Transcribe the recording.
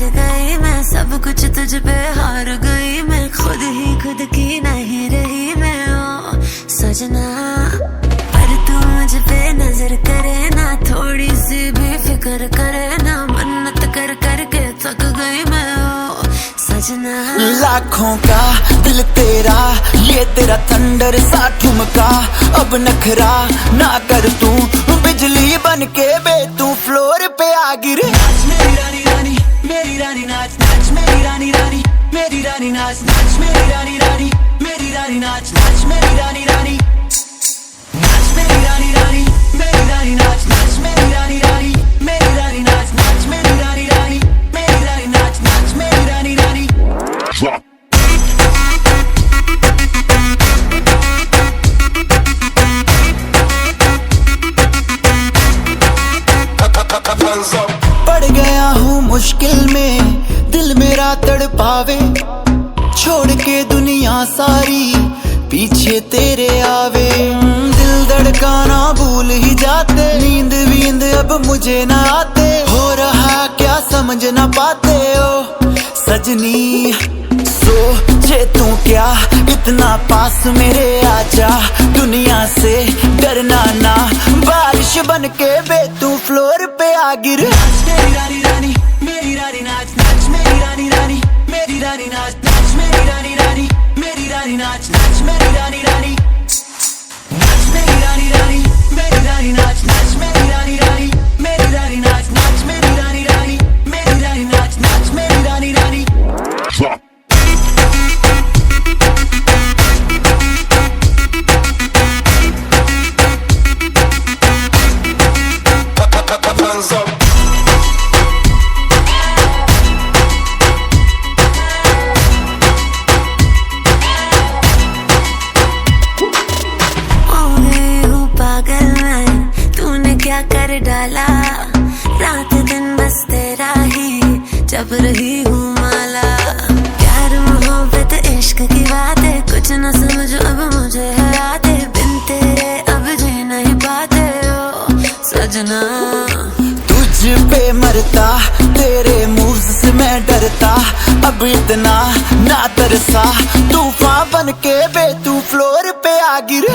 डर गई मैं, सब कुछ तुझ पे हार गई मैं, खुद ही खुद की नहीं रही मैं ओ सजना। पर तू मुझ पे नजर करे ना, थोड़ी सी भी फिक्र करे ना, मन्नत कर करके थक गई मैं ओ सजना। लाखों का दिल तेरा, ये तेरा थंडर सा ठुमका, अब नखरा ना कर तू, बिजली बन के बे तू फ्लोर पे आ गिरे। नाच मेरी रानी रानी, मेरी रानी नाच नाच मेरी रानी रानी, मेरी रानी नाच नाच मेरी रानी रानी, मेरी रानी नाच नाच मेरी रानी रानी, नाच मेरी रानी रानी, मेरी रानी नाच नाच मेरी रानी रानी, मेरी रानी नाच नाच मेरी रानी रानी, मेरी रानी नाच नाच मेरी रानी रानी। पड़ गया हूँ मुश्किल में, दिल मेरा तड़पावे, छोड़ के दुनिया सारी पीछे तेरे आवे। दिल धड़काना भूल ही जाते, नींद वींद अब मुझे ना आते, हो रहा क्या समझ ना पाते ओ सजनी। सोचे तू क्या इतना पास मेरे आजा, दुनिया से डरना ना, बारिश बन के बे तू फ्लोर पे आ गिर। नाच मेरी रानी रानी, मेरी रानी नाच नाच मेरी रानी रानी, मेरी रानी नाच नाच मेरी रानी रानी, मेरी रानी नाच नाच मेरी रानी रानी, नाच मेरी रानी रानी, मेरी रानी नाच नाच मेरी रानी रानी, मेरी रानी नाच नाच मेरी रानी रानी, मेरी रानी नाच नाच मेरी रानी रानी। क्या कर डाला, रात दिन बस तेरा ही जब रही हूँ माला। प्यार मोहब्बत इश्क की बातें कुछ न समझ अब मुझे है आते, बिन तेरे अब जी नहीं पाते ओ सजना। तुझ पे मरता, तेरे मूव्स से मैं डरता, अब इतना ना तरसा, तूफान बन के बे तू फ्लोर पे आ गिर।